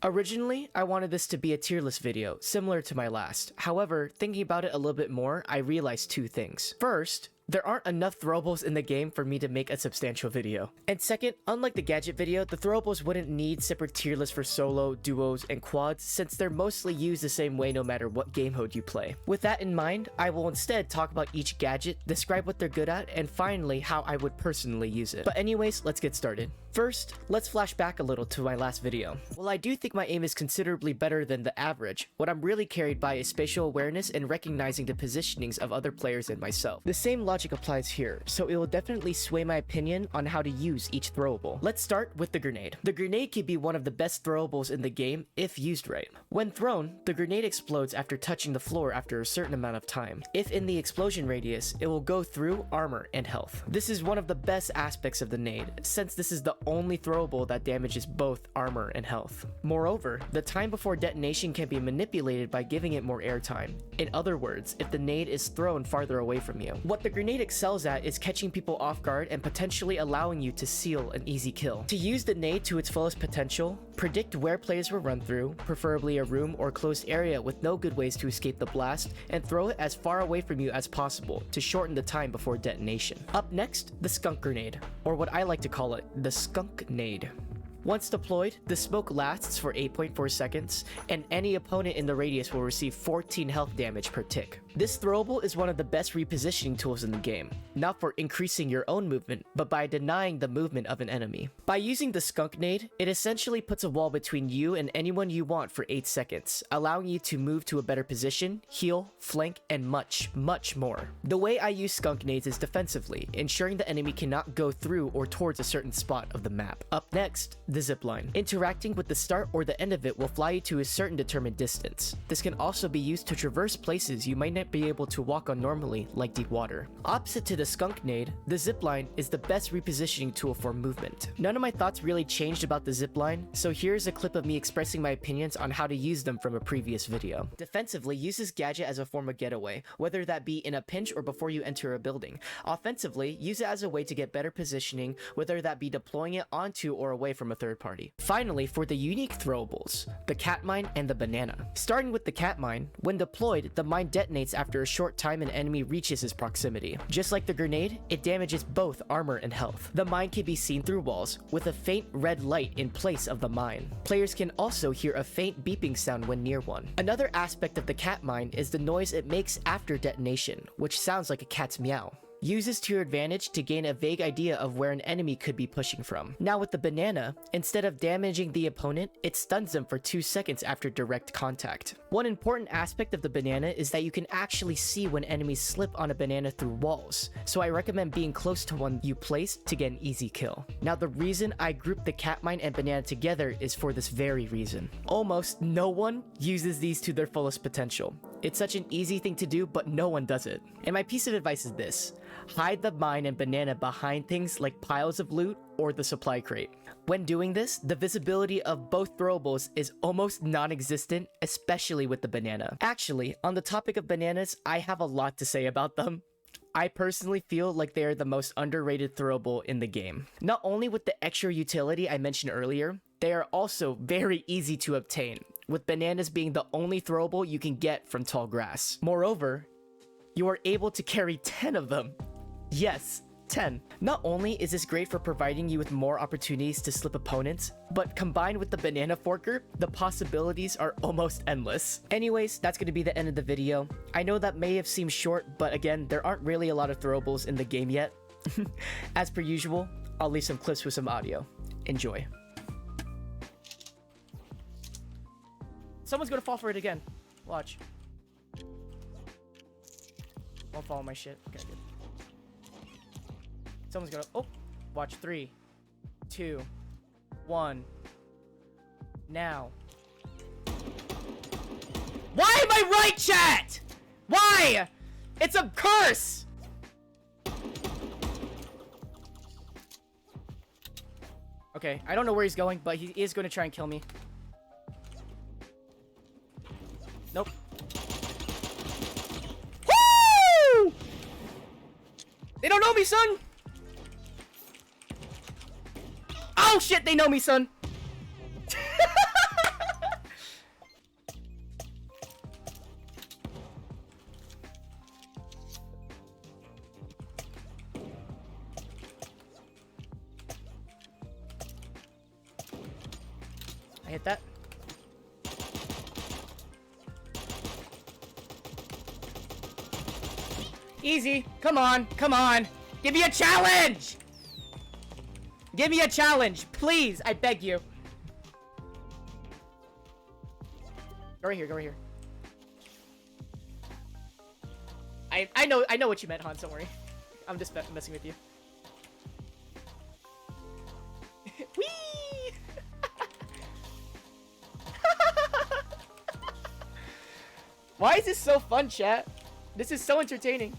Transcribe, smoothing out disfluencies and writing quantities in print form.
Originally, I wanted this to be a tier list video, similar to my last. However, thinking about it a little bit more, I realized two things. First, there aren't enough throwables in the game for me to make a substantial video. And second, unlike the gadget video, the throwables wouldn't need separate tier lists for solo, duos, and quads since they're mostly used the same way no matter what game mode you play. With that in mind, I will instead talk about each gadget, describe what they're good at, and finally how I would personally use it. But anyways, let's get started. First, let's flash back a little to my last video. While I do think my aim is considerably better than the average, what I'm really carried by is spatial awareness and recognizing the positionings of other players and myself. The same logic applies here, so it will definitely sway my opinion on how to use each throwable. Let's start with the grenade. The grenade can be one of the best throwables in the game if used right. When thrown, the grenade explodes after touching the floor after a certain amount of time. If in the explosion radius, it will go through armor and health. This is one of the best aspects of the nade, since this is the only throwable that damages both armor and health. Moreover, the time before detonation can be manipulated by giving it more airtime. In other words, if the nade is thrown farther away from you. What the grenade excels at is catching people off guard and potentially allowing you to seal an easy kill. To use the nade to its fullest potential, predict where players will run through, preferably a room or closed area with no good ways to escape the blast, and throw it as far away from you as possible to shorten the time before detonation. Up next, the skunk grenade, or what I like to call it, the skunk nade. Once deployed, the smoke lasts for 8.4 seconds, and any opponent in the radius will receive 14 health damage per tick. This throwable is one of the best repositioning tools in the game, not for increasing your own movement, but by denying the movement of an enemy. By using the skunk nade, it essentially puts a wall between you and anyone you want for 8 seconds, allowing you to move to a better position, heal, flank, and much, much more. The way I use skunk nades is defensively, ensuring the enemy cannot go through or towards a certain spot of the map. Up next, the zipline. Interacting with the start or the end of it will fly you to a certain determined distance. This can also be used to traverse places you might not be able to walk on normally, like deep water. Opposite to the skunk nade, the zipline is the best repositioning tool for movement. None of my thoughts really changed about the zipline, so here's a clip of me expressing my opinions on how to use them from a previous video. Defensively, use this gadget as a form of getaway, whether that be in a pinch or before you enter a building. Offensively, use it as a way to get better positioning, whether that be deploying it onto or away from a third party. Finally, for the unique throwables, the cat mine and the banana. Starting with the cat mine, when deployed, the mine detonates after a short time an enemy reaches its proximity. Just like the grenade, it damages both armor and health. The mine can be seen through walls, with a faint red light in place of the mine. Players can also hear a faint beeping sound when near one. Another aspect of the cat mine is the noise it makes after detonation, which sounds like a cat's meow. Use this to your advantage to gain a vague idea of where an enemy could be pushing from. Now with the banana, instead of damaging the opponent, it stuns them for 2 seconds after direct contact. One important aspect of the banana is that you can actually see when enemies slip on a banana through walls, so I recommend being close to one you place to get an easy kill. Now the reason I grouped the cat mine and banana together is for this very reason. Almost no one uses these to their fullest potential. It's such an easy thing to do, but no one does it. And my piece of advice is this: hide the mine and banana behind things like piles of loot or the supply crate. When doing this, the visibility of both throwables is almost non-existent, especially with the banana. Actually, on the topic of bananas, I have a lot to say about them. I personally feel like they are the most underrated throwable in the game. Not only with the extra utility I mentioned earlier, they are also very easy to obtain, with bananas being the only throwable you can get from tall grass. Moreover, you are able to carry 10 of them. Yes, 10. Not only is this great for providing you with more opportunities to slip opponents, but combined with the banana forker, the possibilities are almost endless. Anyways, that's going to be the end of the video. I know that may have seemed short, but again, there aren't really a lot of throwables in the game yet. As per usual, I'll leave some clips with some audio. Enjoy. Someone's gonna fall for it again. Watch. Won't follow my shit. Okay, good. Someone's gonna... Oh! Watch. 3, 2, 1. Now. Why am I right, chat? Why? It's a curse! Okay, I don't know where he's going, but he is going to try and kill me. Nope. Woo! They don't know me, son! Oh shit, they know me, son! I hit that. Easy. Come on. Come on. Give me a challenge! Give me a challenge, please. I beg you. Go right here. Go right here. I know what you meant, Hans. Don't worry. I'm just messing with you. Whee! Why is this so fun, chat? This is so entertaining.